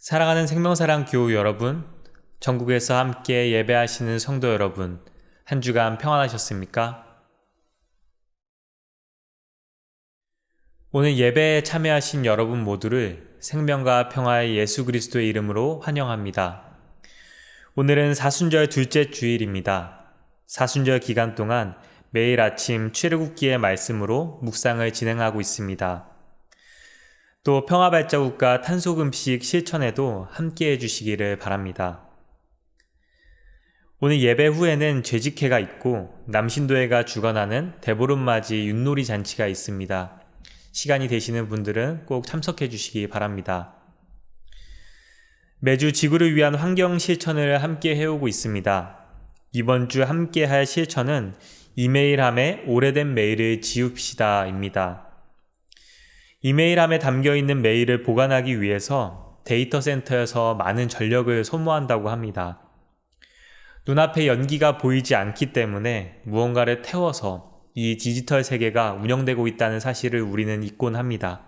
사랑하는 생명사랑 교우 여러분, 전국에서 함께 예배하시는 성도 여러분, 한 주간 평안하셨습니까? 오늘 예배에 참여하신 여러분 모두를 생명과 평화의 예수 그리스도의 이름으로 환영합니다. 오늘은 사순절 둘째 주일입니다. 사순절 기간 동안 매일 아침 출애굽기의 말씀으로 묵상을 진행하고 있습니다. 또 평화발자국과 탄소금식 실천에도 함께 해주시기를 바랍니다. 오늘 예배 후에는 죄직회가 있고 남신도회가 주관하는 대보름맞이 윷놀이 잔치가 있습니다. 시간이 되시는 분들은 꼭 참석해 주시기 바랍니다. 매주 지구를 위한 환경 실천을 함께 해오고 있습니다. 이번 주 함께 할 실천은 이메일함에 오래된 메일을 지웁시다입니다. 이메일함에 담겨있는 메일을 보관하기 위해서 데이터 센터에서 많은 전력을 소모한다고 합니다. 눈앞에 연기가 보이지 않기 때문에 무언가를 태워서 이 디지털 세계가 운영되고 있다는 사실을 우리는 잊곤 합니다.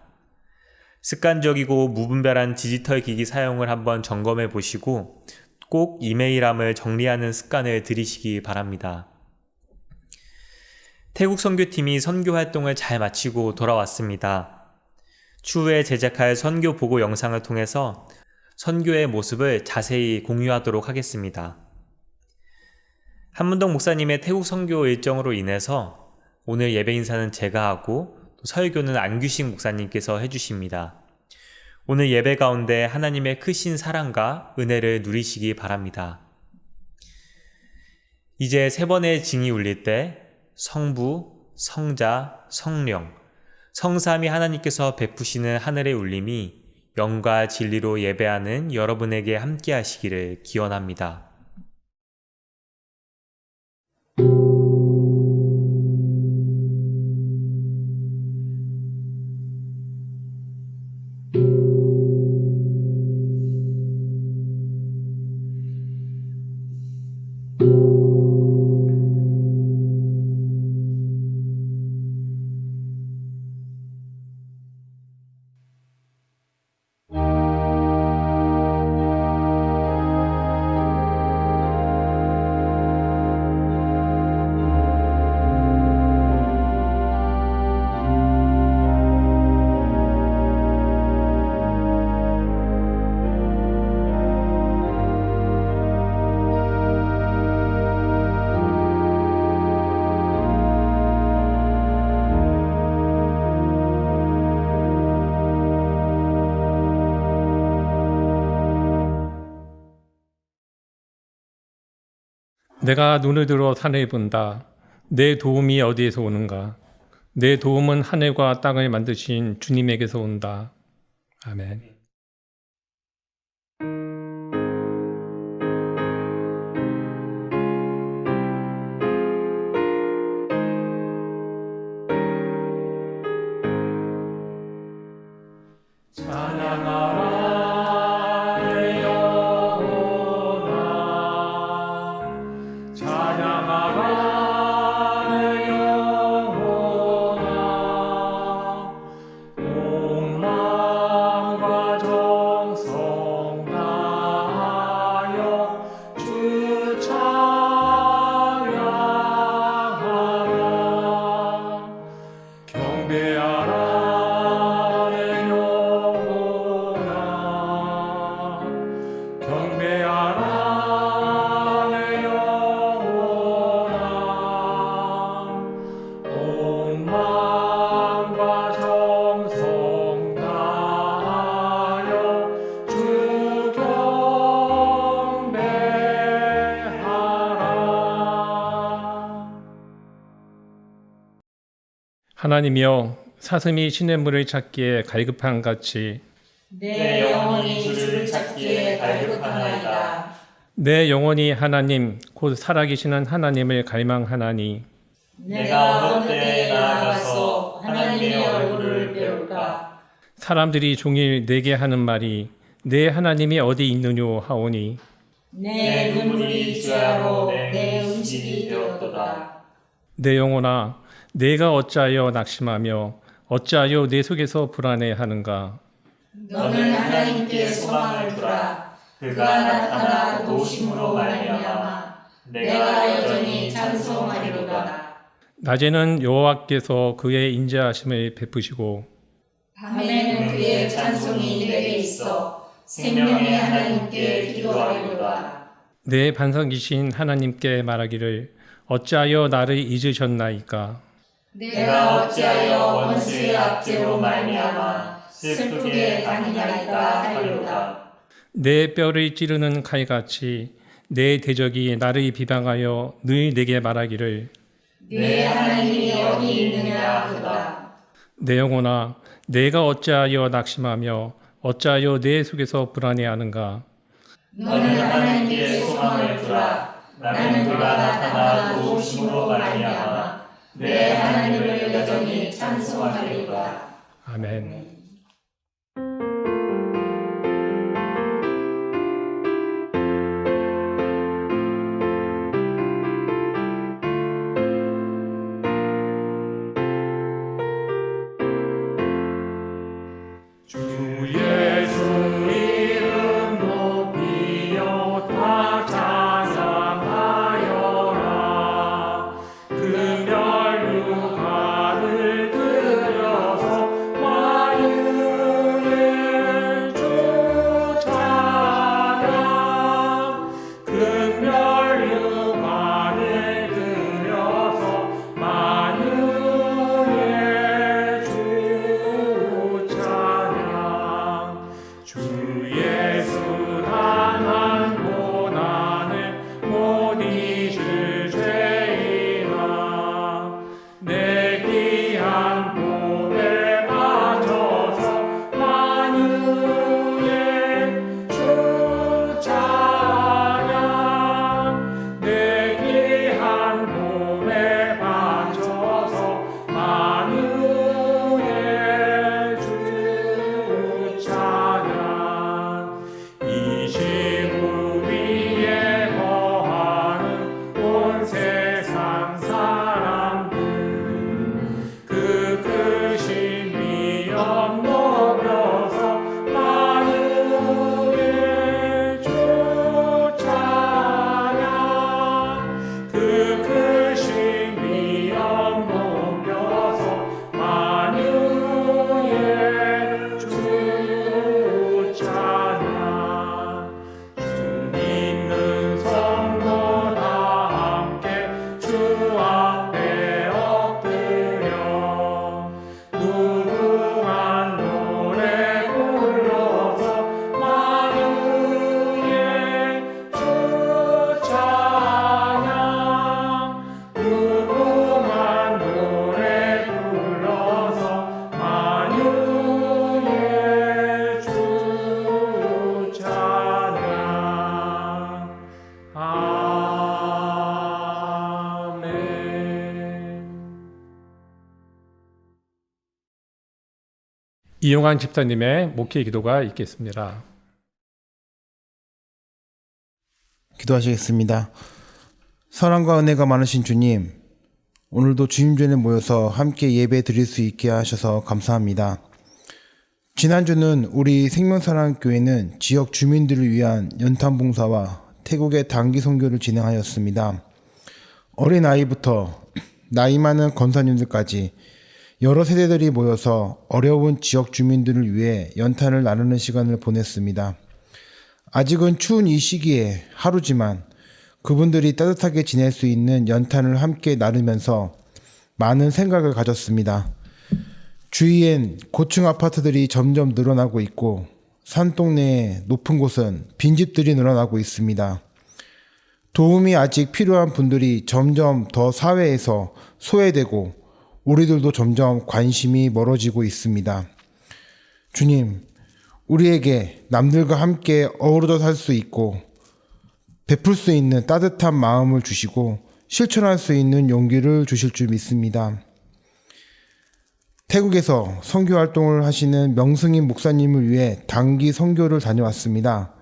습관적이고 무분별한 디지털 기기 사용을 한번 점검해 보시고 꼭 이메일함을 정리하는 습관을 들이시기 바랍니다. 태국 선교팀이 선교 활동을 잘 마치고 돌아왔습니다. 추후에 제작할 선교 보고 영상을 통해서 선교의 모습을 자세히 공유하도록 하겠습니다. 한문동 목사님의 태국 선교 일정으로 인해서 오늘 예배 인사는 제가 하고 또 설교는 안규식 목사님께서 해주십니다. 오늘 예배 가운데 하나님의 크신 사랑과 은혜를 누리시기 바랍니다. 이제 세 번의 징이 울릴 때 성부, 성자, 성령, 성삼위 하나님께서 베푸시는 하늘의 울림이 영과 진리로 예배하는 여러분에게 함께 하시기를 기원합니다. 내가 눈을 들어 산을 본다. 내 도움이 어디에서 오는가? 내 도움은 하늘과 땅을 만드신 주님에게서 온다. 아멘. 하나님이여, 사슴이 시냇물을 찾기에 갈급한 같이 내 영혼이 주를 찾기에 갈급하나이다. 내 영혼이 하나님 곧 살아계시는 하나님을 갈망하나니 내가 어느 때에 나아가서 하나님의 얼굴을 배울까? 사람들이 종일 내게 하는 말이 내 하나님이 어디 있느뇨 하오니 내 눈물이 주야로 내 음식이 되었도다. 내 영혼아, 내가 어찌하여 낙심하며 어찌하여 내 속에서 불안해하는가? 너는 하나님께 소망을 두라. 그가 나타나 도우심으로 말미암아 내가 여전히 찬송하리로다. 낮에는 여호와께서 그의 인자하심을 베푸시고 밤에는 그의 찬송이 내게 있어 생명의 하나님께 기도하리로다. 내 반석이신 하나님께 말하기를 어찌하여 나를 잊으셨나이까. 내가 어찌하여 원수의 압제로 말미암아 슬프게 다니나이까 하리로다. 내 뼈를 찌르는 칼같이 내 대적이 나를 비방하여 늘 내게 말하기를 내 하나님이 어디 있느냐 하도다. 내 영혼아 내가 어찌하여 낙심하며 어찌하여 내 속에서 불안해하는가. 너는 하나님께 소망을 두라. 나는 그가 나타나 도우심으로 말미암아 내 하나님을 여전히 찬송하리로다. 아멘. 이용환 집사님의 목회 기도가 있겠습니다. 기도하시겠습니다. 사랑과 은혜가 많으신 주님, 오늘도 주님 전에 모여서 함께 예배 드릴 수 있게 하셔서 감사합니다. 지난주는 우리 생명사랑교회는 지역 주민들을 위한 연탄봉사와 태국의 단기 선교를 진행하였습니다. 어린아이부터 나이 많은 권사님들까지 여러 세대들이 모여서 어려운 지역 주민들을 위해 연탄을 나누는 시간을 보냈습니다. 아직은 추운 이 시기에 하루지만 그분들이 따뜻하게 지낼 수 있는 연탄을 함께 나누면서 많은 생각을 가졌습니다. 주위엔 고층 아파트들이 점점 늘어나고 있고 산동네의 높은 곳은 빈집들이 늘어나고 있습니다. 도움이 아직 필요한 분들이 점점 더 사회에서 소외되고 우리들도 점점 관심이 멀어지고 있습니다. 주님, 우리에게 남들과 함께 어우러져 살 수 있고 베풀 수 있는 따뜻한 마음을 주시고 실천할 수 있는 용기를 주실 줄 믿습니다. 태국에서 선교 활동을 하시는 명승인 목사님을 위해 단기 선교를 다녀왔습니다.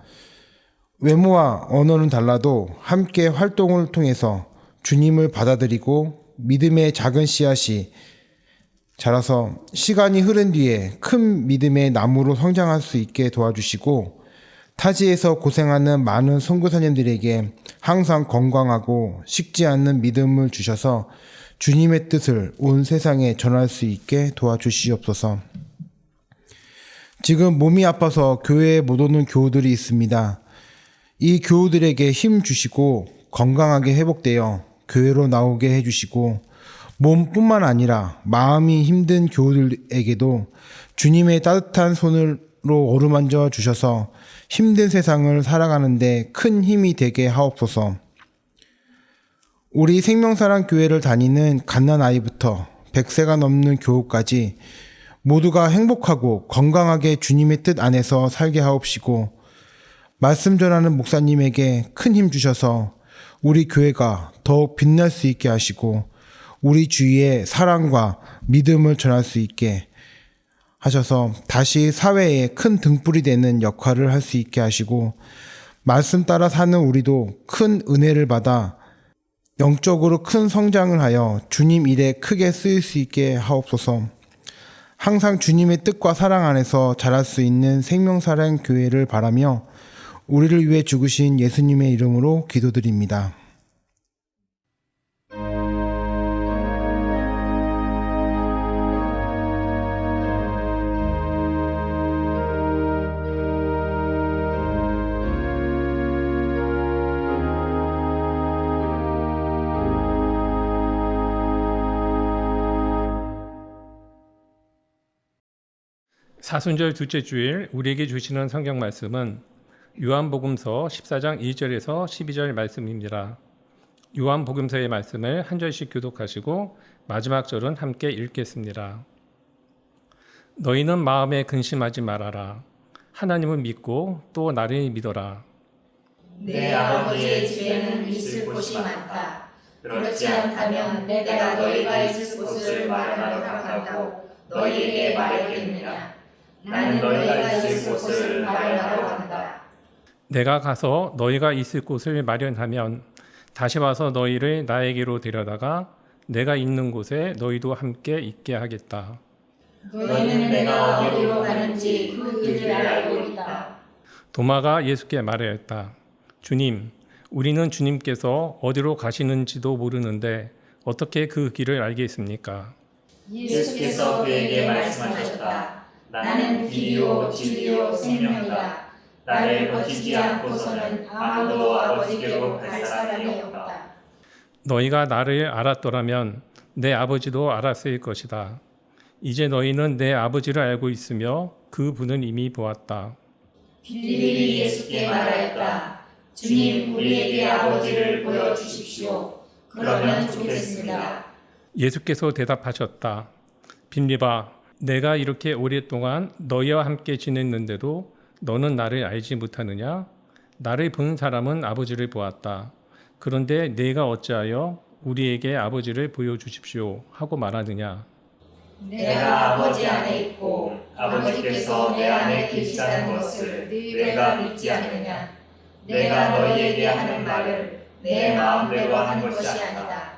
외모와 언어는 달라도 함께 활동을 통해서 주님을 받아들이고 믿음의 작은 씨앗이 자라서 시간이 흐른 뒤에 큰 믿음의 나무로 성장할 수 있게 도와주시고 타지에서 고생하는 많은 선교사님들에게 항상 건강하고 식지 않는 믿음을 주셔서 주님의 뜻을 온 세상에 전할 수 있게 도와주시옵소서. 지금 몸이 아파서 교회에 못 오는 교우들이 있습니다. 이 교우들에게 힘 주시고 건강하게 회복되어 교회로 나오게 해주시고 몸뿐만 아니라 마음이 힘든 교우들에게도 주님의 따뜻한 손으로 어루만져 주셔서 힘든 세상을 살아가는데 큰 힘이 되게 하옵소서. 우리 생명사랑교회를 다니는 갓난아이부터 100세가 넘는 교우까지 모두가 행복하고 건강하게 주님의 뜻 안에서 살게 하옵시고 말씀 전하는 목사님에게 큰 힘 주셔서 우리 교회가 더욱 빛날 수 있게 하시고 우리 주위에 사랑과 믿음을 전할 수 있게 하셔서 다시 사회에 큰 등불이 되는 역할을 할 수 있게 하시고 말씀 따라 사는 우리도 큰 은혜를 받아 영적으로 큰 성장을 하여 주님 일에 크게 쓰일 수 있게 하옵소서. 항상 주님의 뜻과 사랑 안에서 자랄 수 있는 생명사랑교회를 바라며 우리를 위해 죽으신 예수님의 이름으로 기도드립니다. 사순절 둘째 주일 우리에게 주시는 성경 말씀은 요한복음서 14장 1절에서 12절 말씀입니다. 요한복음서의 말씀을 한 절씩 교독하시고 마지막 절은 함께 읽겠습니다. 너희는 마음에 근심하지 말아라. 하나님을 믿고 또 나를 믿어라. 내 아버지의 집에는 있을 곳이 많다. 그렇지 않다면 내가 너희가 있을 곳을 마련하려 한다고 너희에게 말했겠느냐. 나는 너희가 있을 곳을 마련하러 간다. 내가 가서 너희가 있을 곳을 마련하면 다시 와서 너희를 나에게로 데려다가 내가 있는 곳에 너희도 함께 있게 하겠다. 너희는 내가 어디로 가는지 그 길을 알고 있다. 도마가 예수께 말하였다. 주님, 우리는 주님께서 어디로 가시는지도 모르는데 어떻게 그 길을 알겠습니까? 예수께서 그에게 말씀하셨다. 나는 길이요 진리요 생명이다. 나를 거치지 않고서는 아무도 아버지께로 갈 사람이 없다. 너희가 나를 알았더라면 내 아버지도 알았을 것이다. 이제 너희는 내 아버지를 알고 있으며 그 분은 이미 보았다. 빌립이 예수께 말하였다. 주님, 우리에게 아버지를 보여주십시오. 그러면 좋겠습니다. 예수께서 대답하셨다. 빌립아, 내가 이렇게 오랫동안 너희와 함께 지냈는데도 너는 나를 알지 못하느냐? 나를 본 사람은 아버지를 보았다. 그런데 내가 어찌하여 우리에게 아버지를 보여주십시오 하고 말하느냐? 내가 아버지 안에 있고 아버지께서 내 안에 계시다는 것을 내가 믿지 않느냐? 내가 너희에게 하는 말을 내 마음대로 하는 것이 아니다.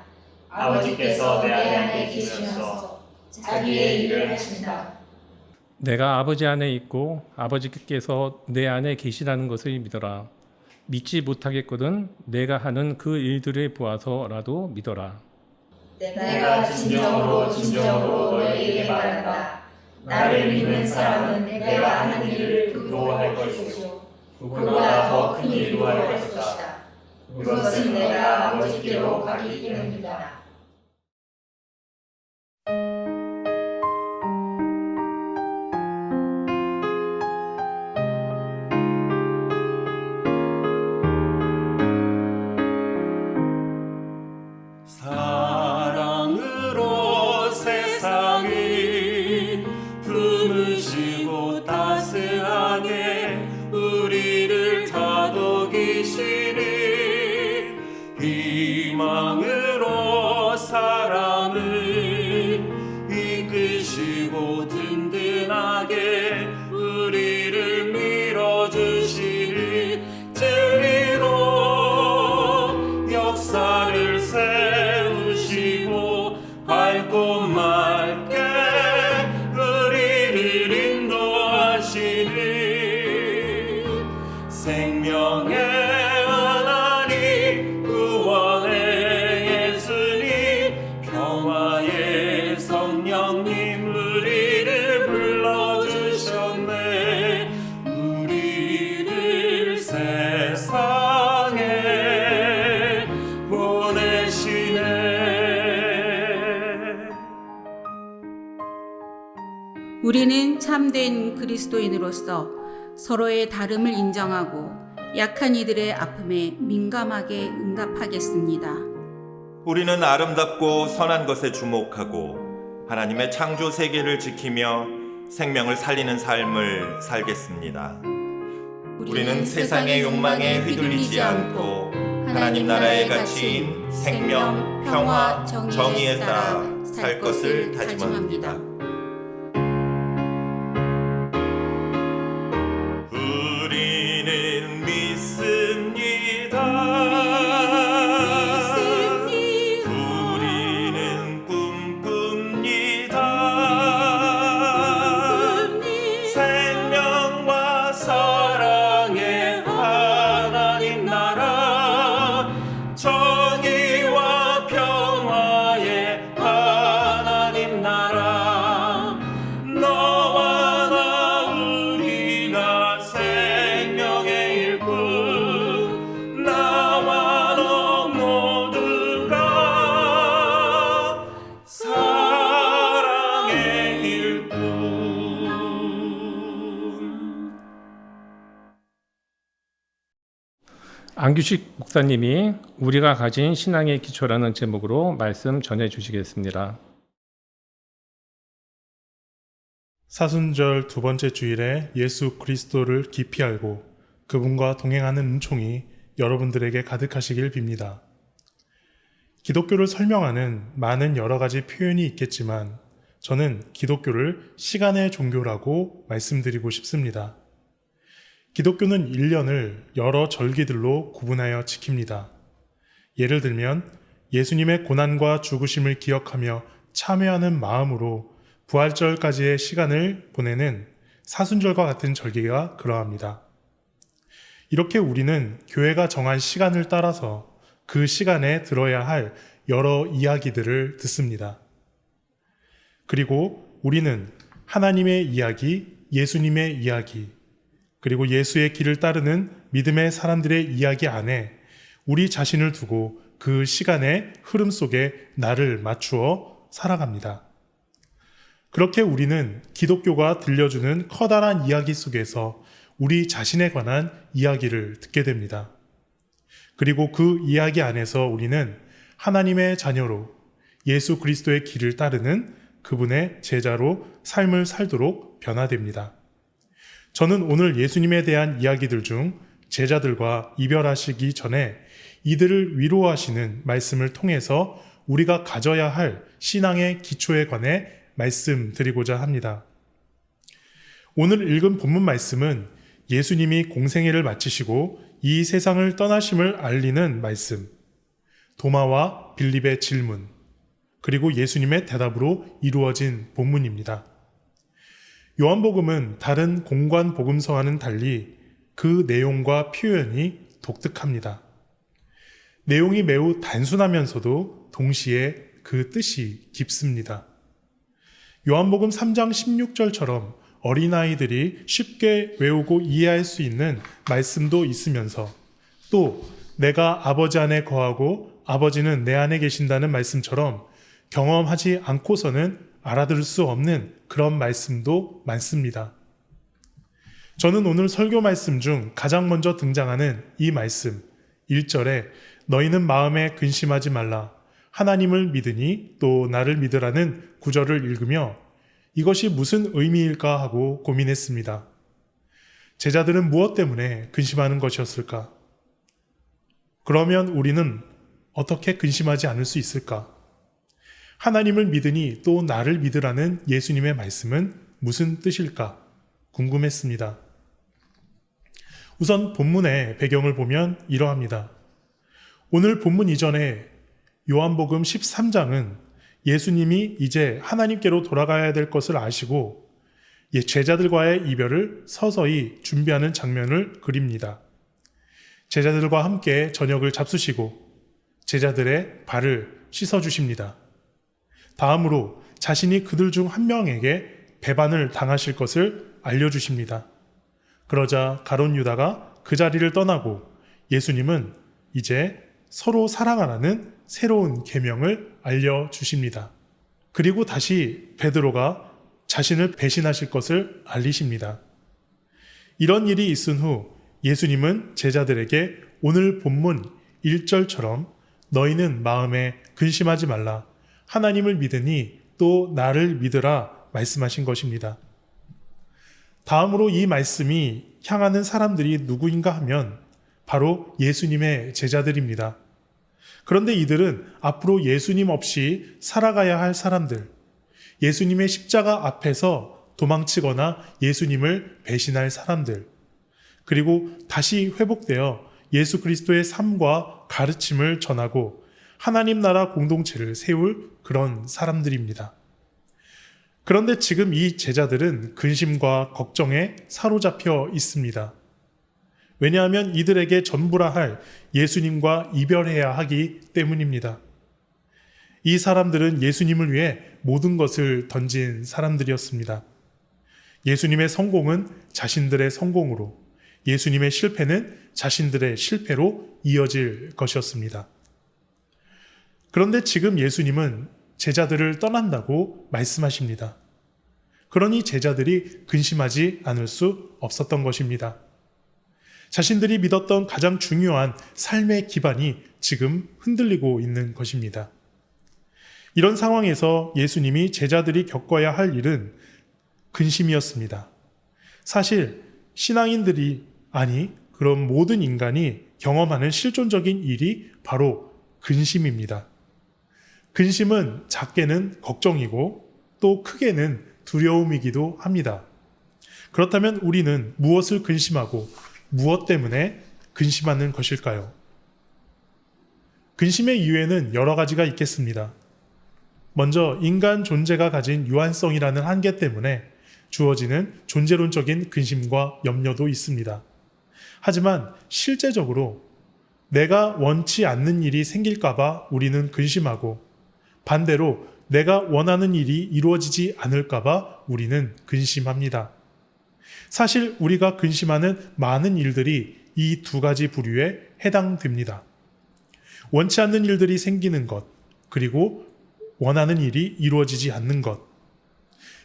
아버지께서 내 안에 계시면서 자기의 일을 하신다. 내가 아버지 안에 있고 아버지께서 내 안에 계시다는 것을 믿어라. 믿지 못하겠거든 내가 하는 그 일들을 보아서라도 믿어라. 내가 진정으로 너희에게 말한다. 나를 믿는 사람은 내가 하는 일을 그도 할 것이고 그보다 더 큰 일도 할 것이다. 그것은 내가 아버지께로 가기 때문이다. 사랑으로 세상을 품으시고 따스하게 우리를 다독이시니 희망으로 사랑을 이끄시고 든든하게 우리를 밀어주시니 진리로 역사를 세우시고 밝고 맑게 우리는 참된 그리스도인으로서 서로의 다름을 인정하고 약한 이들의 아픔에 민감하게 응답하겠습니다. 우리는 아름답고 선한 것에 주목하고 하나님의 창조 세계를 지키며 생명을 살리는 삶을 살겠습니다. 우리는 세상의 욕망에 휘둘리지 않고 하나님 나라의 가치인 생명, 평화, 정의에 따라 살 것을 다짐합니다. 우리는 믿습니다. 우리는 꿈꿉니다. 생명과 사랑의 하나님 나라, 정의와 평화의 하나님 나라, 너와 나 우리가 생명의 일꾼, 나와 너 모두가 사랑의 일꾼. 안규식 목사님이 우리가 가진 신앙의 기초라는 제목으로 말씀 전해 주시겠습니다. 사순절 두 번째 주일에 예수 그리스도를 깊이 알고 그분과 동행하는 은총이 여러분들에게 가득하시길 빕니다. 기독교를 설명하는 많은 여러 가지 표현이 있겠지만 저는 기독교를 시간의 종교라고 말씀드리고 싶습니다. 기독교는 1년을 여러 절기들로 구분하여 지킵니다. 예를 들면 예수님의 고난과 죽으심을 기억하며 참회하는 마음으로 부활절까지의 시간을 보내는 사순절과 같은 절기가 그러합니다. 이렇게 우리는 교회가 정한 시간을 따라서 그 시간에 들어야 할 여러 이야기들을 듣습니다. 그리고 우리는 하나님의 이야기, 예수님의 이야기, 그리고 예수의 길을 따르는 믿음의 사람들의 이야기 안에 우리 자신을 두고 그 시간의 흐름 속에 나를 맞추어 살아갑니다. 그렇게 우리는 기독교가 들려주는 커다란 이야기 속에서 우리 자신에 관한 이야기를 듣게 됩니다. 그리고 그 이야기 안에서 우리는 하나님의 자녀로 예수 그리스도의 길을 따르는 그분의 제자로 삶을 살도록 변화됩니다. 저는 오늘 예수님에 대한 이야기들 중 제자들과 이별하시기 전에 이들을 위로하시는 말씀을 통해서 우리가 가져야 할 신앙의 기초에 관해 말씀드리고자 합니다. 오늘 읽은 본문 말씀은 예수님이 공생애를 마치시고 이 세상을 떠나심을 알리는 말씀, 도마와 빌립의 질문, 그리고 예수님의 대답으로 이루어진 본문입니다. 요한복음은 다른 공관 복음서와는 달리 그 내용과 표현이 독특합니다. 내용이 매우 단순하면서도 동시에 그 뜻이 깊습니다. 요한복음 3장 16절처럼 어린아이들이 쉽게 외우고 이해할 수 있는 말씀도 있으면서 또 내가 아버지 안에 거하고 아버지는 내 안에 계신다는 말씀처럼 경험하지 않고서는 알아들을 수 없는 그런 말씀도 많습니다. 저는 오늘 설교 말씀 중 가장 먼저 등장하는 이 말씀 1절에 너희는 마음에 근심하지 말라 하나님을 믿으니 또 나를 믿으라는 구절을 읽으며 이것이 무슨 의미일까 하고 고민했습니다. 제자들은 무엇 때문에 근심하는 것이었을까? 그러면 우리는 어떻게 근심하지 않을 수 있을까? 하나님을 믿으니 또 나를 믿으라는 예수님의 말씀은 무슨 뜻일까? 궁금했습니다. 우선 본문의 배경을 보면 이러합니다. 오늘 본문 이전에 요한복음 13장은 예수님이 이제 하나님께로 돌아가야 될 것을 아시고 제자들과의 이별을 서서히 준비하는 장면을 그립니다. 제자들과 함께 저녁을 잡수시고 제자들의 발을 씻어주십니다. 다음으로 자신이 그들 중 한 명에게 배반을 당하실 것을 알려주십니다. 그러자 가룟 유다가 그 자리를 떠나고 예수님은 이제 서로 사랑하라는 새로운 계명을 알려주십니다. 그리고 다시 베드로가 자신을 배신하실 것을 알리십니다. 이런 일이 있은 후 예수님은 제자들에게 오늘 본문 1절처럼 너희는 마음에 근심하지 말라. 하나님을 믿으니 또 나를 믿으라 말씀하신 것입니다. 다음으로 이 말씀이 향하는 사람들이 누구인가 하면 바로 예수님의 제자들입니다. 그런데 이들은 앞으로 예수님 없이 살아가야 할 사람들, 예수님의 십자가 앞에서 도망치거나 예수님을 배신할 사람들, 그리고 다시 회복되어 예수 그리스도의 삶과 가르침을 전하고 하나님 나라 공동체를 세울 그런 사람들입니다. 그런데 지금 이 제자들은 근심과 걱정에 사로잡혀 있습니다. 왜냐하면 이들에게 전부라 할 예수님과 이별해야 하기 때문입니다. 이 사람들은 예수님을 위해 모든 것을 던진 사람들이었습니다. 예수님의 성공은 자신들의 성공으로, 예수님의 실패는 자신들의 실패로 이어질 것이었습니다. 그런데 지금 예수님은 제자들을 떠난다고 말씀하십니다. 그러니 제자들이 근심하지 않을 수 없었던 것입니다. 자신들이 믿었던 가장 중요한 삶의 기반이 지금 흔들리고 있는 것입니다. 이런 상황에서 예수님이 제자들이 겪어야 할 일은 근심이었습니다. 사실 신앙인들이 그런 모든 인간이 경험하는 실존적인 일이 바로 근심입니다. 근심은 작게는 걱정이고 또 크게는 두려움이기도 합니다. 그렇다면 우리는 무엇을 근심하고 무엇 때문에 근심하는 것일까요? 근심의 이유에는 여러 가지가 있겠습니다. 먼저 인간 존재가 가진 유한성이라는 한계 때문에 주어지는 존재론적인 근심과 염려도 있습니다. 하지만 실제적으로 내가 원치 않는 일이 생길까봐 우리는 근심하고 반대로 내가 원하는 일이 이루어지지 않을까봐 우리는 근심합니다. 사실 우리가 근심하는 많은 일들이 이 두 가지 부류에 해당됩니다. 원치 않는 일들이 생기는 것, 그리고 원하는 일이 이루어지지 않는 것.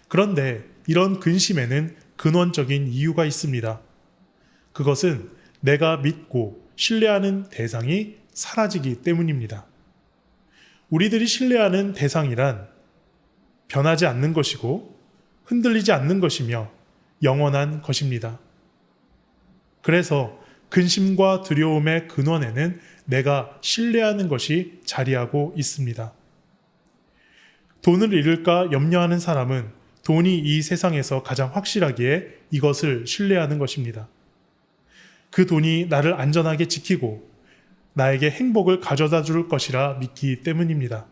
그런데 이런 근심에는 근원적인 이유가 있습니다. 그것은 내가 믿고 신뢰하는 대상이 사라지기 때문입니다. 우리들이 신뢰하는 대상이란 변하지 않는 것이고 흔들리지 않는 것이며 영원한 것입니다. 그래서 근심과 두려움의 근원에는 내가 신뢰하는 것이 자리하고 있습니다. 돈을 잃을까 염려하는 사람은 돈이 이 세상에서 가장 확실하기에 이것을 신뢰하는 것입니다. 그 돈이 나를 안전하게 지키고 나에게 행복을 가져다 줄 것이라 믿기 때문입니다.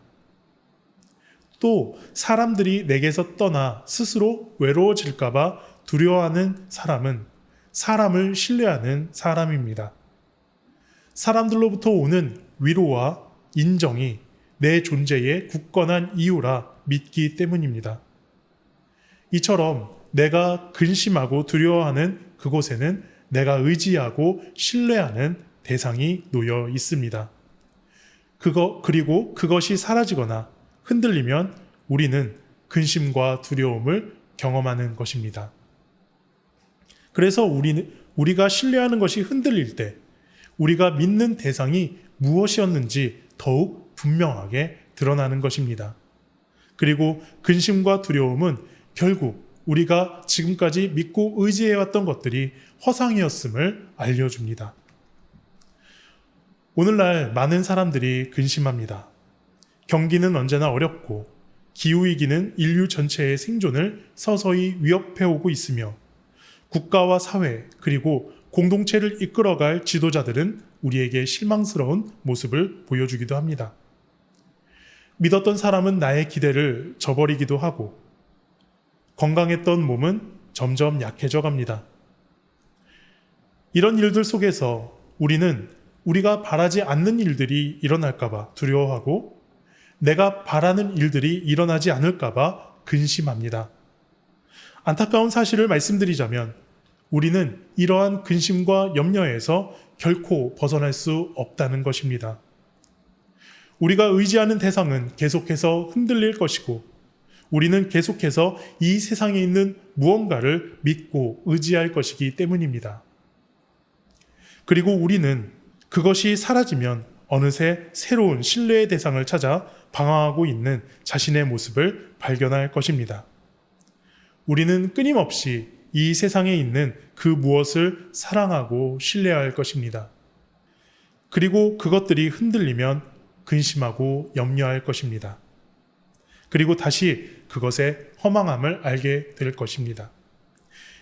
또 사람들이 내게서 떠나 스스로 외로워질까봐 두려워하는 사람은 사람을 신뢰하는 사람입니다. 사람들로부터 오는 위로와 인정이 내 존재의 굳건한 이유라 믿기 때문입니다. 이처럼 내가 근심하고 두려워하는 그곳에는 내가 의지하고 신뢰하는 대상이 놓여 있습니다. 그리고 그것이 사라지거나 흔들리면 우리는 근심과 두려움을 경험하는 것입니다. 그래서 우리가 신뢰하는 것이 흔들릴 때 우리가 믿는 대상이 무엇이었는지 더욱 분명하게 드러나는 것입니다. 그리고 근심과 두려움은 결국 우리가 지금까지 믿고 의지해왔던 것들이 허상이었음을 알려줍니다. 오늘날 많은 사람들이 근심합니다. 경기는 언제나 어렵고 기후위기는 인류 전체의 생존을 서서히 위협해오고 있으며 국가와 사회 그리고 공동체를 이끌어갈 지도자들은 우리에게 실망스러운 모습을 보여주기도 합니다. 믿었던 사람은 나의 기대를 저버리기도 하고 건강했던 몸은 점점 약해져 갑니다. 이런 일들 속에서 우리는 우리가 바라지 않는 일들이 일어날까봐 두려워하고 내가 바라는 일들이 일어나지 않을까봐 근심합니다. 안타까운 사실을 말씀드리자면 우리는 이러한 근심과 염려에서 결코 벗어날 수 없다는 것입니다. 우리가 의지하는 대상은 계속해서 흔들릴 것이고 우리는 계속해서 이 세상에 있는 무언가를 믿고 의지할 것이기 때문입니다. 그리고 우리는 그것이 사라지면 어느새 새로운 신뢰의 대상을 찾아 방황하고 있는 자신의 모습을 발견할 것입니다. 우리는 끊임없이 이 세상에 있는 그 무엇을 사랑하고 신뢰할 것입니다. 그리고 그것들이 흔들리면 근심하고 염려할 것입니다. 그리고 다시 그것의 허망함을 알게 될 것입니다.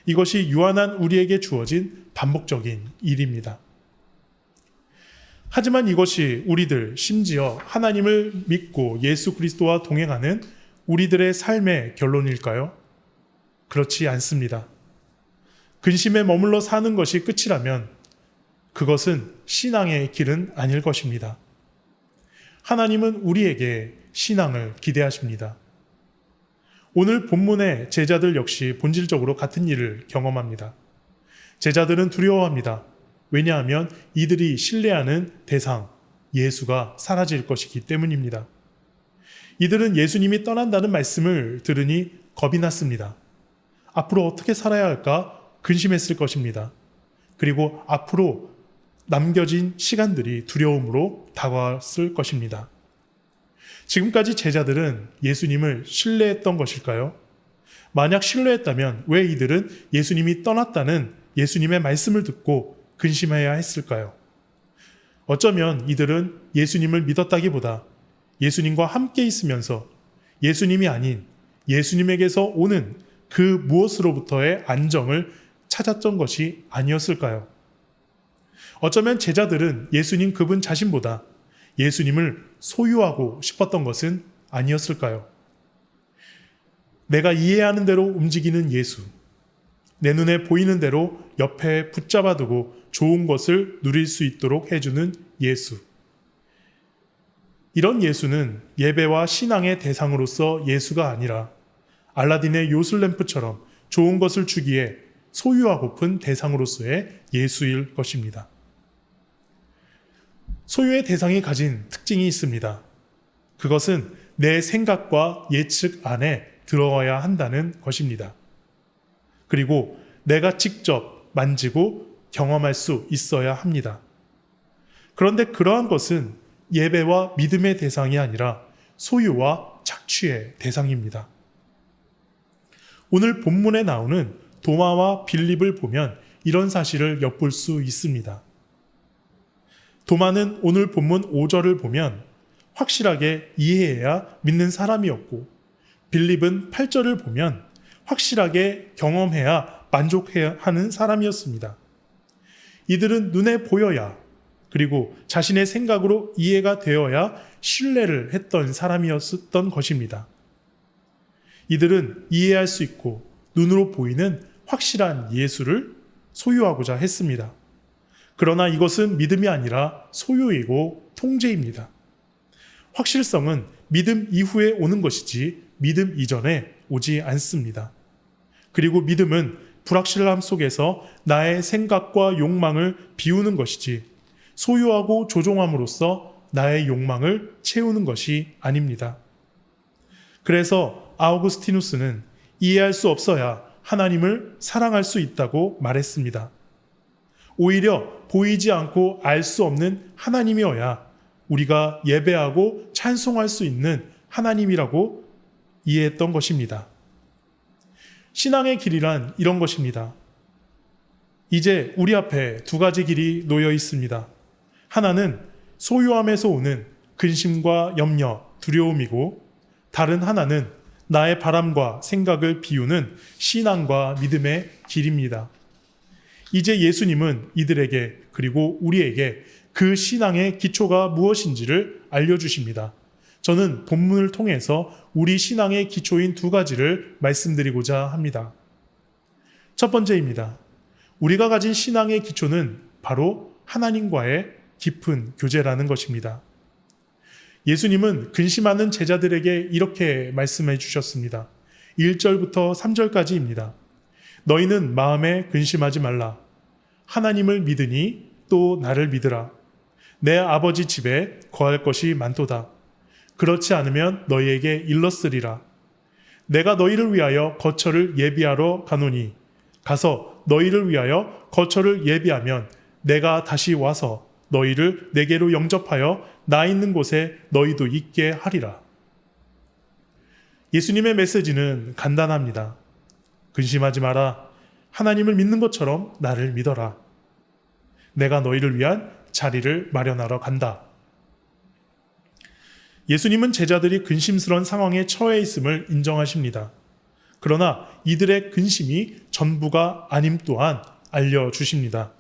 이것이 유한한 우리에게 주어진 반복적인 일입니다. 하지만 이것이 우리들, 심지어 하나님을 믿고 예수 그리스도와 동행하는 우리들의 삶의 결론일까요? 그렇지 않습니다. 근심에 머물러 사는 것이 끝이라면 그것은 신앙의 길은 아닐 것입니다. 하나님은 우리에게 신앙을 기대하십니다. 오늘 본문의 제자들 역시 본질적으로 같은 일을 경험합니다. 제자들은 두려워합니다. 왜냐하면 이들이 신뢰하는 대상, 예수가 사라질 것이기 때문입니다. 이들은 예수님이 떠난다는 말씀을 들으니 겁이 났습니다. 앞으로 어떻게 살아야 할까 근심했을 것입니다. 그리고 앞으로 남겨진 시간들이 두려움으로 다가왔을 것입니다. 지금까지 제자들은 예수님을 신뢰했던 것일까요? 만약 신뢰했다면 왜 이들은 예수님이 떠났다는 예수님의 말씀을 듣고 근심해야 했을까요? 어쩌면 이들은 예수님을 믿었다기보다 예수님과 함께 있으면서 예수님이 아닌 예수님에게서 오는 그 무엇으로부터의 안정을 찾았던 것이 아니었을까요? 어쩌면 제자들은 예수님 그분 자신보다 예수님을 소유하고 싶었던 것은 아니었을까요? 내가 이해하는 대로 움직이는 예수, 내 눈에 보이는 대로 옆에 붙잡아두고 좋은 것을 누릴 수 있도록 해주는 예수. 이런 예수는 예배와 신앙의 대상으로서 예수가 아니라 알라딘의 요술램프처럼 좋은 것을 주기에 소유하고픈 대상으로서의 예수일 것입니다. 소유의 대상이 가진 특징이 있습니다. 그것은 내 생각과 예측 안에 들어와야 한다는 것입니다. 그리고 내가 직접 만지고 경험할 수 있어야 합니다. 그런데 그러한 것은 예배와 믿음의 대상이 아니라 소유와 착취의 대상입니다. 오늘 본문에 나오는 도마와 빌립을 보면 이런 사실을 엿볼 수 있습니다. 도마는 오늘 본문 5절을 보면 확실하게 이해해야 믿는 사람이었고, 빌립은 8절을 보면 확실하게 경험해야 만족해야 하는 사람이었습니다. 이들은 눈에 보여야, 그리고 자신의 생각으로 이해가 되어야 신뢰를 했던 사람이었던 것입니다. 이들은 이해할 수 있고 눈으로 보이는 확실한 예수를 소유하고자 했습니다. 그러나 이것은 믿음이 아니라 소유이고 통제입니다. 확실성은 믿음 이후에 오는 것이지 믿음 이전에 오지 않습니다. 그리고 믿음은 불확실함 속에서 나의 생각과 욕망을 비우는 것이지 소유하고 조종함으로써 나의 욕망을 채우는 것이 아닙니다. 그래서 아우구스티누스는 이해할 수 없어야 하나님을 사랑할 수 있다고 말했습니다. 오히려 보이지 않고 알 수 없는 하나님이어야 우리가 예배하고 찬송할 수 있는 하나님이라고 이해했던 것입니다. 신앙의 길이란 이런 것입니다. 이제 우리 앞에 두 가지 길이 놓여 있습니다. 하나는 소유함에서 오는 근심과 염려, 두려움이고, 다른 하나는 나의 바람과 생각을 비우는 신앙과 믿음의 길입니다. 이제 예수님은 이들에게, 그리고 우리에게 그 신앙의 기초가 무엇인지를 알려주십니다. 저는 본문을 통해서 우리 신앙의 기초인 두 가지를 말씀드리고자 합니다. 첫 번째입니다. 우리가 가진 신앙의 기초는 바로 하나님과의 깊은 교제라는 것입니다. 예수님은 근심하는 제자들에게 이렇게 말씀해 주셨습니다. 1절부터 3절까지입니다. 너희는 마음에 근심하지 말라. 하나님을 믿으니 또 나를 믿으라. 내 아버지 집에 거할 것이 많도다. 그렇지 않으면 너희에게 일렀으리라. 내가 너희를 위하여 거처를 예비하러 가노니 가서 너희를 위하여 거처를 예비하면 내가 다시 와서 너희를 내게로 영접하여 나 있는 곳에 너희도 있게 하리라. 예수님의 메시지는 간단합니다. 근심하지 마라. 하나님을 믿는 것처럼 나를 믿어라. 내가 너희를 위한 자리를 마련하러 간다. 예수님은 제자들이 근심스러운 상황에 처해 있음을 인정하십니다. 그러나 이들의 근심이 전부가 아님 또한 알려주십니다.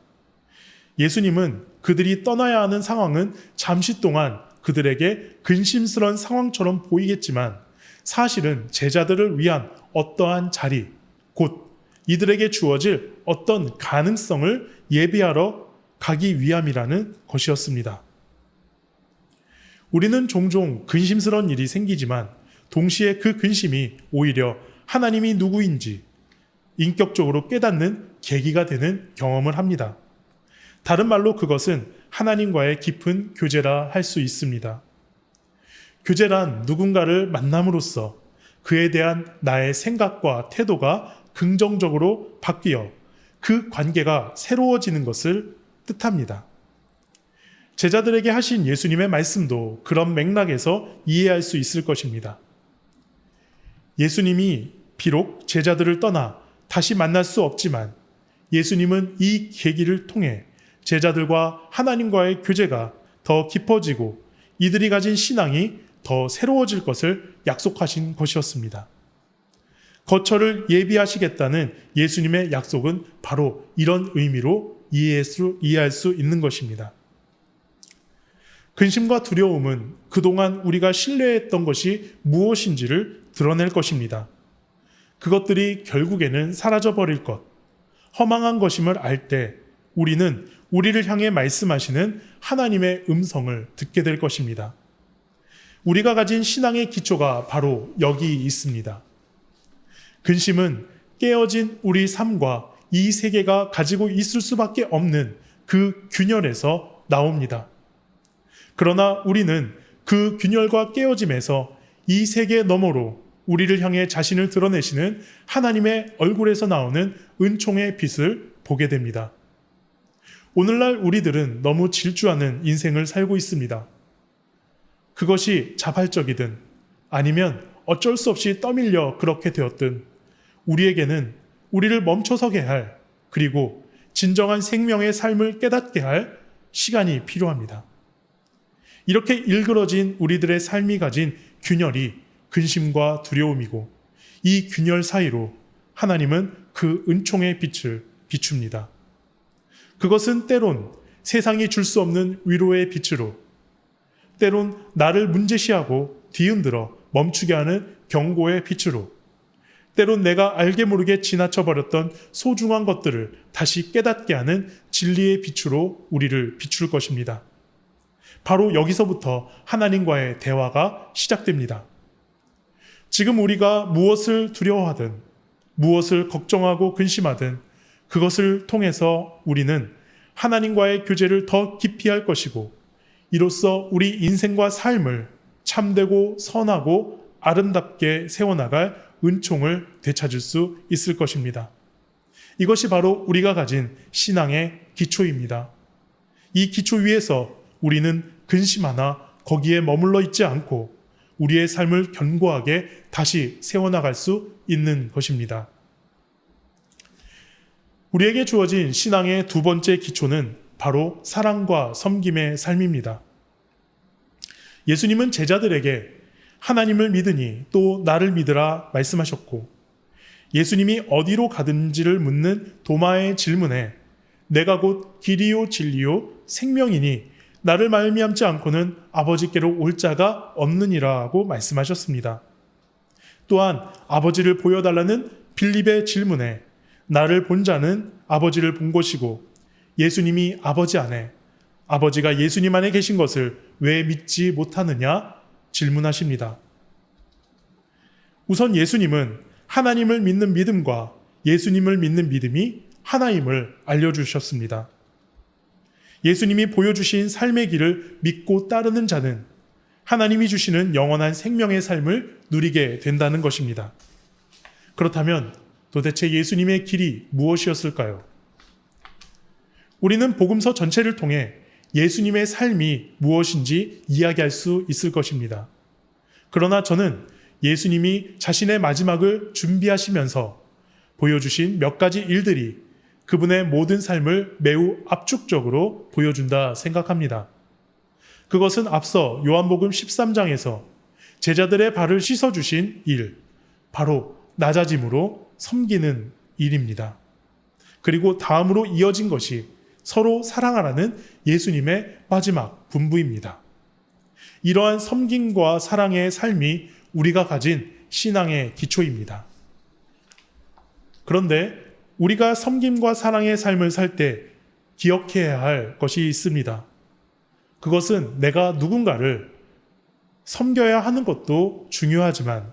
예수님은 그들이 떠나야 하는 상황은 잠시 동안 그들에게 근심스러운 상황처럼 보이겠지만 사실은 제자들을 위한 어떠한 자리, 곧 이들에게 주어질 어떤 가능성을 예비하러 가기 위함이라는 것이었습니다. 우리는 종종 근심스러운 일이 생기지만 동시에 그 근심이 오히려 하나님이 누구인지 인격적으로 깨닫는 계기가 되는 경험을 합니다. 다른 말로 그것은 하나님과의 깊은 교제라 할 수 있습니다. 교제란 누군가를 만남으로써 그에 대한 나의 생각과 태도가 긍정적으로 바뀌어 그 관계가 새로워지는 것을 뜻합니다. 제자들에게 하신 예수님의 말씀도 그런 맥락에서 이해할 수 있을 것입니다. 예수님이 비록 제자들을 떠나 다시 만날 수 없지만 예수님은 이 계기를 통해 제자들과 하나님과의 교제가 더 깊어지고 이들이 가진 신앙이 더 새로워질 것을 약속하신 것이었습니다. 거처를 예비하시겠다는 예수님의 약속은 바로 이런 의미로 이해할 수 있는 것입니다. 근심과 두려움은 그동안 우리가 신뢰했던 것이 무엇인지를 드러낼 것입니다. 그것들이 결국에는 사라져버릴 것, 허망한 것임을 알 때 우리는 우리를 향해 말씀하시는 하나님의 음성을 듣게 될 것입니다. 우리가 가진 신앙의 기초가 바로 여기 있습니다. 근심은 깨어진 우리 삶과 이 세계가 가지고 있을 수밖에 없는 그 균열에서 나옵니다. 그러나 우리는 그 균열과 깨어짐에서 이 세계 너머로 우리를 향해 자신을 드러내시는 하나님의 얼굴에서 나오는 은총의 빛을 보게 됩니다. 오늘날 우리들은 너무 질주하는 인생을 살고 있습니다. 그것이 자발적이든 아니면 어쩔 수 없이 떠밀려 그렇게 되었든 우리에게는 우리를 멈춰서게 할, 그리고 진정한 생명의 삶을 깨닫게 할 시간이 필요합니다. 이렇게 일그러진 우리들의 삶이 가진 균열이 근심과 두려움이고 이 균열 사이로 하나님은 그 은총의 빛을 비춥니다. 그것은 때론 세상이 줄 수 없는 위로의 빛으로, 때론 나를 문제시하고 뒤흔들어 멈추게 하는 경고의 빛으로, 때론 내가 알게 모르게 지나쳐버렸던 소중한 것들을 다시 깨닫게 하는 진리의 빛으로 우리를 비출 것입니다. 바로 여기서부터 하나님과의 대화가 시작됩니다. 지금 우리가 무엇을 두려워하든, 무엇을 걱정하고 근심하든 그것을 통해서 우리는 하나님과의 교제를 더 깊이 할 것이고, 이로써 우리 인생과 삶을 참되고 선하고 아름답게 세워나갈 은총을 되찾을 수 있을 것입니다. 이것이 바로 우리가 가진 신앙의 기초입니다. 이 기초 위에서 우리는 근심하나 거기에 머물러 있지 않고 우리의 삶을 견고하게 다시 세워나갈 수 있는 것입니다. 우리에게 주어진 신앙의 두 번째 기초는 바로 사랑과 섬김의 삶입니다. 예수님은 제자들에게 하나님을 믿으니 또 나를 믿으라 말씀하셨고, 예수님이 어디로 가든지를 묻는 도마의 질문에 내가 곧 길이요 진리요 생명이니 나를 말미암지 않고는 아버지께로 올 자가 없느니라고 말씀하셨습니다. 또한 아버지를 보여달라는 빌립의 질문에 나를 본 자는 아버지를 본 것이고, 예수님이 아버지 안에, 아버지가 예수님 안에 계신 것을 왜 믿지 못하느냐 질문하십니다. 우선 예수님은 하나님을 믿는 믿음과 예수님을 믿는 믿음이 하나임을 알려주셨습니다. 예수님이 보여주신 삶의 길을 믿고 따르는 자는 하나님이 주시는 영원한 생명의 삶을 누리게 된다는 것입니다. 그렇다면 도대체 예수님의 길이 무엇이었을까요? 우리는 복음서 전체를 통해 예수님의 삶이 무엇인지 이야기할 수 있을 것입니다. 그러나 저는 예수님이 자신의 마지막을 준비하시면서 보여주신 몇 가지 일들이 그분의 모든 삶을 매우 압축적으로 보여준다 생각합니다. 그것은 앞서 요한복음 13장에서 제자들의 발을 씻어주신 일, 바로 낮아짐으로 섬기는 일입니다. 그리고 다음으로 이어진 것이 서로 사랑하라는 예수님의 마지막 분부입니다. 이러한 섬김과 사랑의 삶이 우리가 가진 신앙의 기초입니다. 그런데 우리가 섬김과 사랑의 삶을 살 때 기억해야 할 것이 있습니다. 그것은 내가 누군가를 섬겨야 하는 것도 중요하지만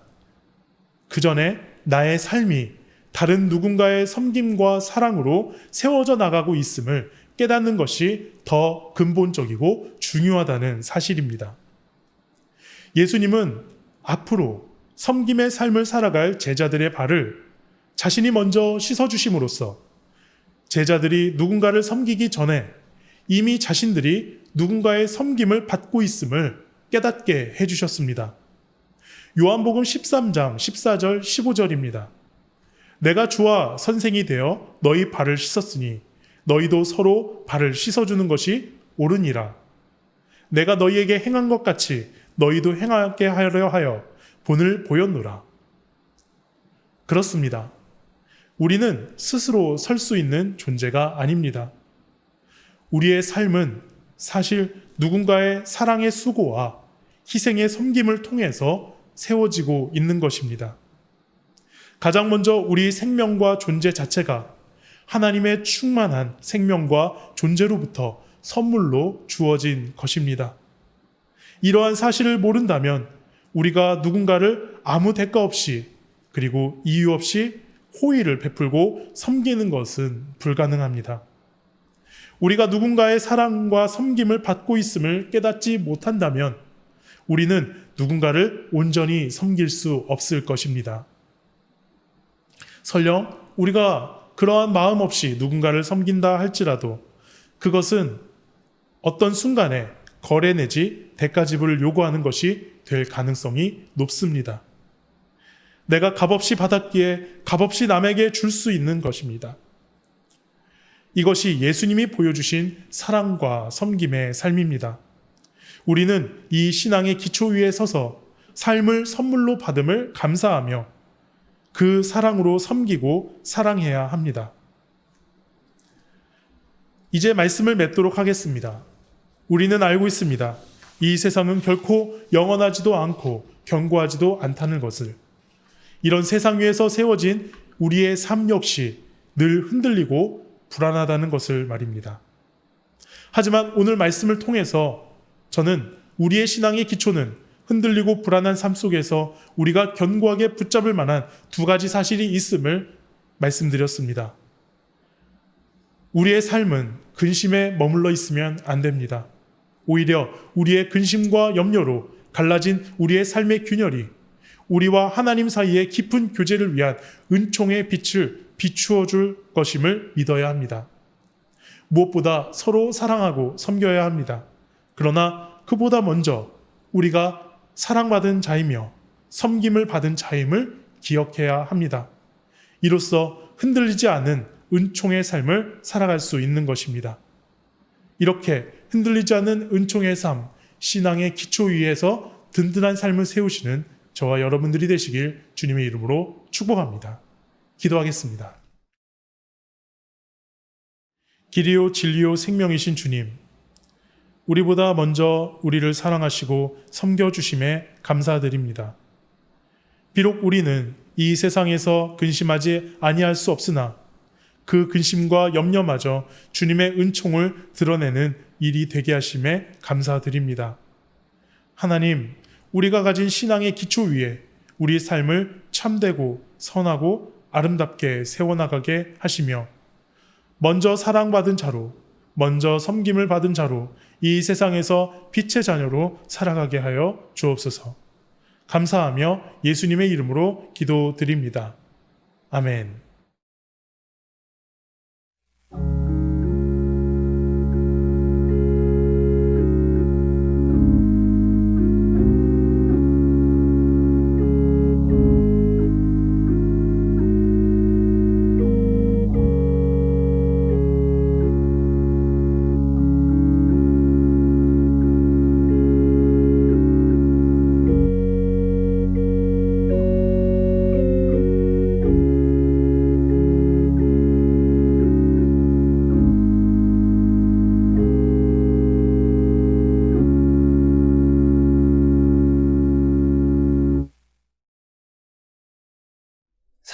그 전에 나의 삶이 다른 누군가의 섬김과 사랑으로 세워져 나가고 있음을 깨닫는 것이 더 근본적이고 중요하다는 사실입니다. 예수님은 앞으로 섬김의 삶을 살아갈 제자들의 발을 자신이 먼저 씻어주심으로써 제자들이 누군가를 섬기기 전에 이미 자신들이 누군가의 섬김을 받고 있음을 깨닫게 해주셨습니다. 요한복음 13장 14절 15절입니다. 내가 주와 선생이 되어 너희 발을 씻었으니 너희도 서로 발을 씻어주는 것이 옳으니라. 내가 너희에게 행한 것 같이 너희도 행하게 하려 하여 본을 보였노라. 그렇습니다. 우리는 스스로 설 수 있는 존재가 아닙니다. 우리의 삶은 사실 누군가의 사랑의 수고와 희생의 섬김을 통해서 세워지고 있는 것입니다. 가장 먼저 우리 생명과 존재 자체가 하나님의 충만한 생명과 존재로부터 선물로 주어진 것입니다. 이러한 사실을 모른다면 우리가 누군가를 아무 대가 없이 그리고 이유 없이 호의를 베풀고 섬기는 것은 불가능합니다. 우리가 누군가의 사랑과 섬김을 받고 있음을 깨닫지 못한다면 우리는 누군가를 온전히 섬길 수 없을 것입니다. 설령 우리가 그러한 마음 없이 누군가를 섬긴다 할지라도 그것은 어떤 순간에 거래 내지 대가 지불을 요구하는 것이 될 가능성이 높습니다. 내가 값없이 받았기에 값없이 남에게 줄 수 있는 것입니다. 이것이 예수님이 보여주신 사랑과 섬김의 삶입니다. 우리는 이 신앙의 기초 위에 서서 삶을 선물로 받음을 감사하며 그 사랑으로 섬기고 사랑해야 합니다. 이제 말씀을 맺도록 하겠습니다. 우리는 알고 있습니다. 이 세상은 결코 영원하지도 않고 견고하지도 않다는 것을. 이런 세상 위에서 세워진 우리의 삶 역시 늘 흔들리고 불안하다는 것을 말입니다. 하지만 오늘 말씀을 통해서 저는 우리의 신앙의 기초는 흔들리고 불안한 삶 속에서 우리가 견고하게 붙잡을 만한 두 가지 사실이 있음을 말씀드렸습니다. 우리의 삶은 근심에 머물러 있으면 안 됩니다. 오히려 우리의 근심과 염려로 갈라진 우리의 삶의 균열이 우리와 하나님 사이의 깊은 교제를 위한 은총의 빛을 비추어 줄 것임을 믿어야 합니다. 무엇보다 서로 사랑하고 섬겨야 합니다. 그러나 그보다 먼저 우리가 사랑받은 자이며 섬김을 받은 자임을 기억해야 합니다. 이로써 흔들리지 않은 은총의 삶을 살아갈 수 있는 것입니다. 이렇게 흔들리지 않는 은총의 삶, 신앙의 기초 위에서 든든한 삶을 세우시는 저와 여러분들이 되시길 주님의 이름으로 축복합니다. 기도하겠습니다. 길이요 진리요 생명이신 주님, 우리보다 먼저 우리를 사랑하시고 섬겨주심에 감사드립니다. 비록 우리는 이 세상에서 근심하지 아니할 수 없으나 그 근심과 염려마저 주님의 은총을 드러내는 일이 되게 하심에 감사드립니다. 하나님, 우리가 가진 신앙의 기초 위에 우리 삶을 참되고 선하고 아름답게 세워나가게 하시며 먼저 사랑받은 자로, 먼저 섬김을 받은 자로 이 세상에서 빛의 자녀로 살아가게 하여 주옵소서. 감사하며 예수님의 이름으로 기도드립니다. 아멘.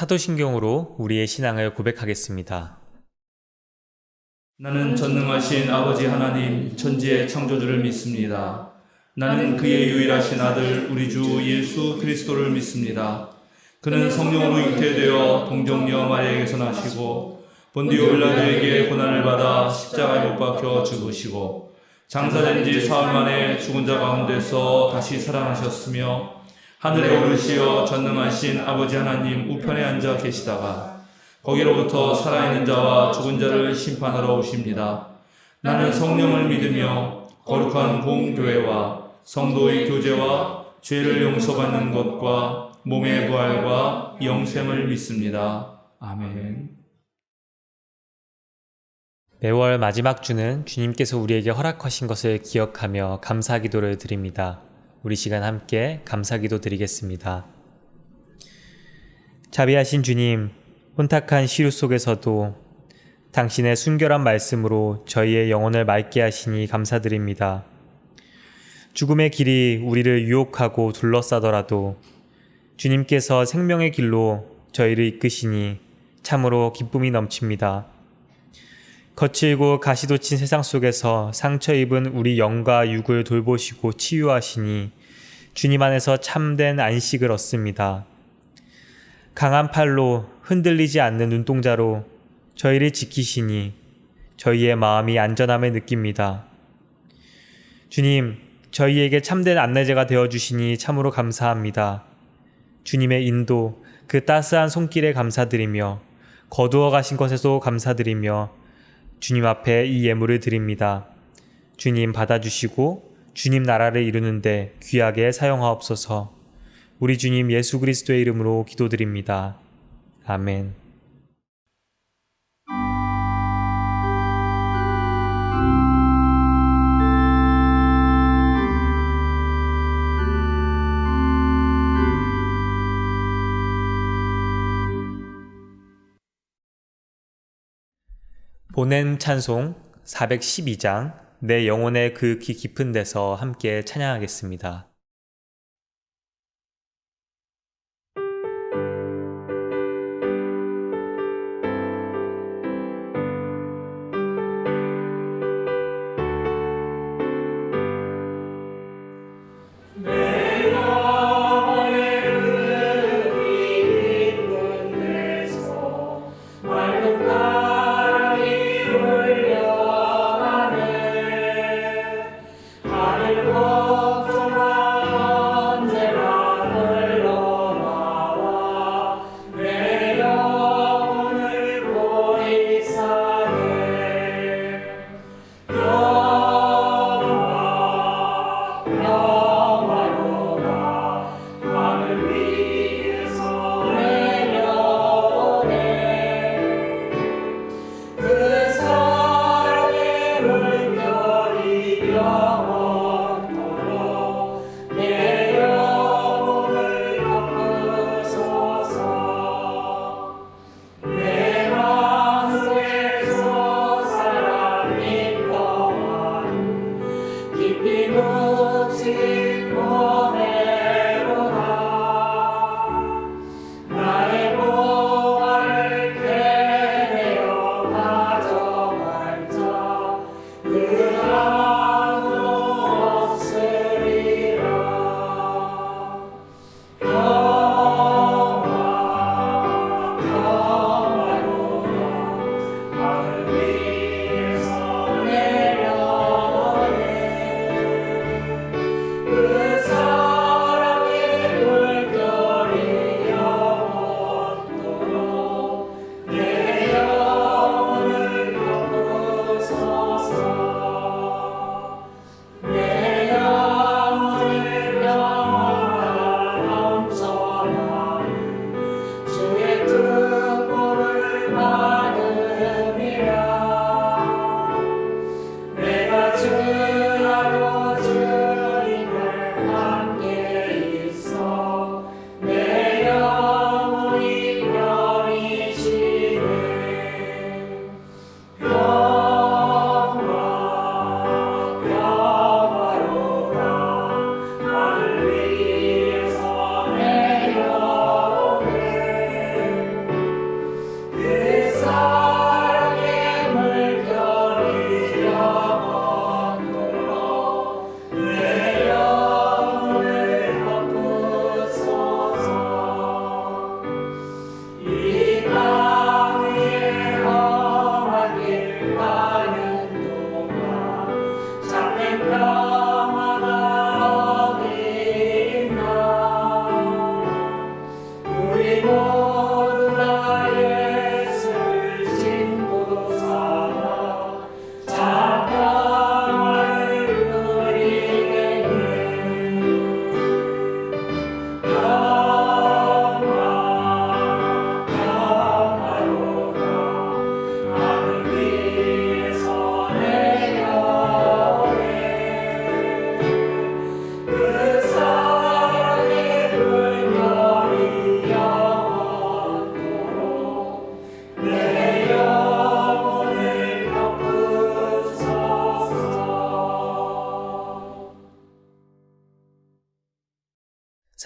사도신경으로 우리의 신앙을 고백하겠습니다. 나는 전능하신 아버지 하나님 천지의 창조주를 믿습니다. 나는 그의 유일하신 아들 우리 주 예수 그리스도를 믿습니다. 그는 성령으로 잉태되어 동정녀 마리아에게서 나시고 본디오 빌라도에게 고난을 받아 십자가에 못 박혀 죽으시고 장사된 지 사흘 만에 죽은 자 가운데서 다시 살아나셨으며 하늘에 오르시어 전능하신 아버지 하나님 우편에 앉아 계시다가 거기로부터 살아있는 자와 죽은 자를 심판하러 오십니다. 나는 성령을 믿으며 거룩한 공교회와 성도의 교제와 죄를 용서받는 것과 몸의 부활과 영생을 믿습니다. 아멘. 매월 마지막 주는 주님께서 우리에게 허락하신 것을 기억하며 감사 기도를 드립니다. 우리 시간 함께 감사 기도 드리겠습니다. 자비하신 주님, 혼탁한 시류 속에서도 당신의 순결한 말씀으로 저희의 영혼을 맑게 하시니 감사드립니다. 죽음의 길이 우리를 유혹하고 둘러싸더라도 주님께서 생명의 길로 저희를 이끄시니 참으로 기쁨이 넘칩니다. 거칠고 가시도 친 세상 속에서 상처 입은 우리 영과 육을 돌보시고 치유하시니 주님 안에서 참된 안식을 얻습니다. 강한 팔로 흔들리지 않는 눈동자로 저희를 지키시니 저희의 마음이 안전함을 느낍니다. 주님, 저희에게 참된 안내자가 되어주시니 참으로 감사합니다. 주님의 인도, 그 따스한 손길에 감사드리며 거두어 가신 것에도 감사드리며 주님 앞에 이 예물을 드립니다. 주님 받아주시고 주님 나라를 이루는데 귀하게 사용하옵소서. 우리 주님 예수 그리스도의 이름으로 기도드립니다. 아멘. 보냄 찬송 412장 내 영혼의 그 귀 깊은 데서 함께 찬양하겠습니다. 하늘 걱정하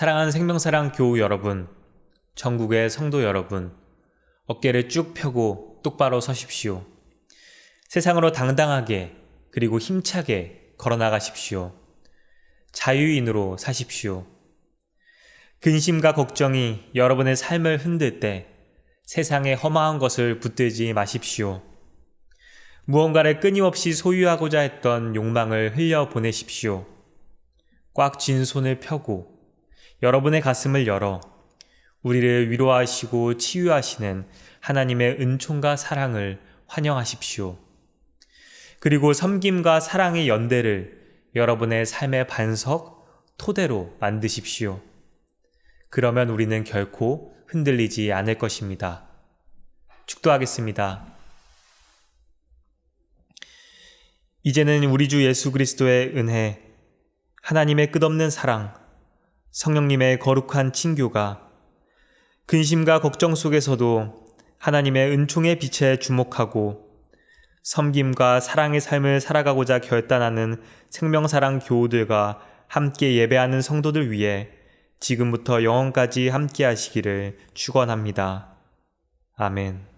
사랑하는 생명사랑 교우 여러분, 전국의 성도 여러분, 어깨를 쭉 펴고 똑바로 서십시오. 세상으로 당당하게 그리고 힘차게 걸어나가십시오. 자유인으로 사십시오. 근심과 걱정이 여러분의 삶을 흔들 때 세상의 험한 것을 붙들지 마십시오. 무언가를 끊임없이 소유하고자 했던 욕망을 흘려보내십시오. 꽉 쥔 손을 펴고 여러분의 가슴을 열어 우리를 위로하시고 치유하시는 하나님의 은총과 사랑을 환영하십시오. 그리고 섬김과 사랑의 연대를 여러분의 삶의 반석, 토대로 만드십시오. 그러면 우리는 결코 흔들리지 않을 것입니다. 축도하겠습니다. 이제는 우리 주 예수 그리스도의 은혜, 하나님의 끝없는 사랑, 성령님의 거룩한 친교가 근심과 걱정 속에서도 하나님의 은총의 빛에 주목하고 섬김과 사랑의 삶을 살아가고자 결단하는 생명사랑 교우들과 함께 예배하는 성도들 위해 지금부터 영원까지 함께 하시기를 축원합니다. 아멘.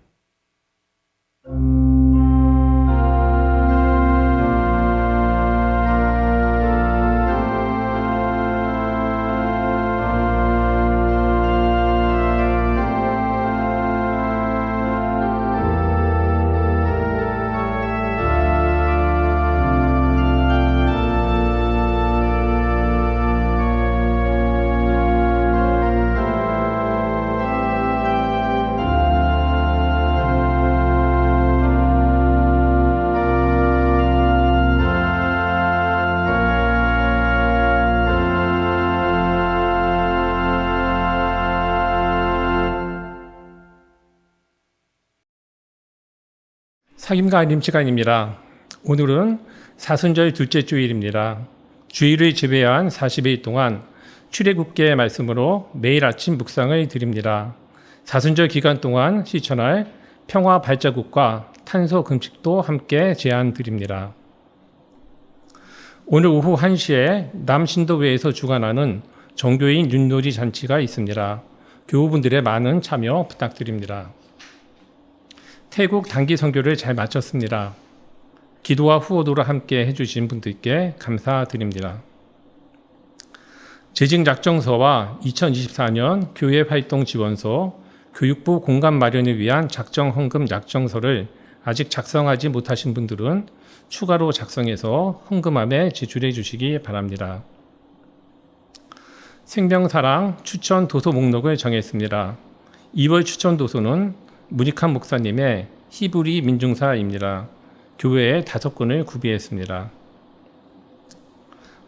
사김과 알림 시간입니다. 오늘은 사순절 둘째 주일입니다. 주일을 지배한 40일 동안 출애굽기의 말씀으로 매일 아침 묵상을 드립니다. 사순절 기간 동안 실천할 평화 발자국과 탄소 금식도 함께 제안 드립니다. 오늘 오후 1시에 남신도회에서 주관하는 종교인 윷놀이 잔치가 있습니다. 교우분들의 많은 참여 부탁드립니다. 태국 단기 선교를 잘 마쳤습니다. 기도와 후원으로 함께 해주신 분들께 감사드립니다. 재직 약정서와 2024년 교회 활동 지원서, 교육부 공간 마련을 위한 작정 헌금 약정서를 아직 작성하지 못하신 분들은 추가로 작성해서 헌금함에 제출해 주시기 바랍니다. 생명사랑 추천 도서 목록을 정했습니다. 2월 추천 도서는 문익환 목사님의 히브리 민중사입니다. 교회에 5권을 구비했습니다.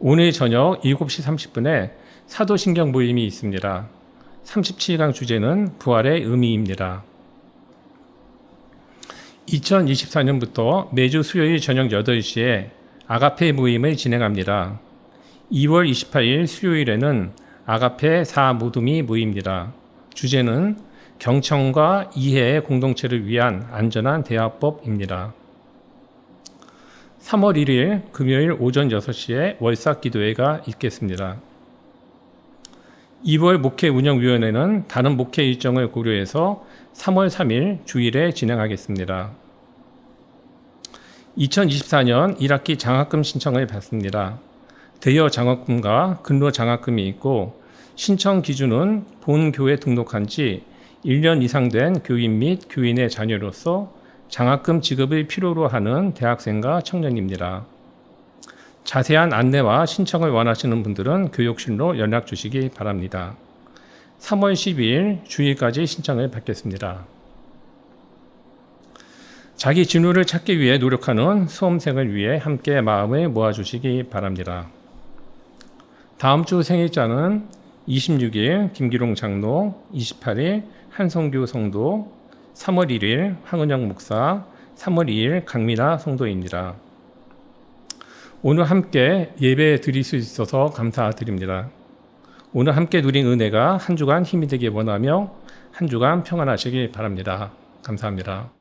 오늘 저녁 7시 30분에 사도신경 모임이 있습니다. 37강 주제는 부활의 의미입니다. 2024년부터 매주 수요일 저녁 8시에 아가페 모임을 진행합니다. 2월 28일 수요일에는 아가페 4모둠이 모입니다. 주제는 경청과 이해의 공동체를 위한 안전한 대화법입니다. 3월 1일 금요일 오전 6시에 월삭 기도회가 있겠습니다. 2월 목회 운영위원회는 다른 목회 일정을 고려해서 3월 3일 주일에 진행하겠습니다. 2024년 1학기 장학금 신청을 받습니다. 대여 장학금과 근로 장학금이 있고 신청 기준은 본 교회 등록한 지 1년 이상 된 교인 및 교인의 자녀로서 장학금 지급을 필요로 하는 대학생과 청년입니다. 자세한 안내와 신청을 원하시는 분들은 교육실로 연락 주시기 바랍니다. 3월 12일 주일까지 신청을 받겠습니다. 자기 진로를 찾기 위해 노력하는 수험생을 위해 함께 마음을 모아주시기 바랍니다. 다음 주 생일자는 26일 김기롱 장로, 28일 한성규 성도, 3월 1일 황은영 목사, 3월 2일 강민아 성도입니다. 오늘 함께 예배 드릴 수 있어서 감사드립니다. 오늘 함께 누린 은혜가 한 주간 힘이 되길 원하며 한 주간 평안하시길 바랍니다. 감사합니다.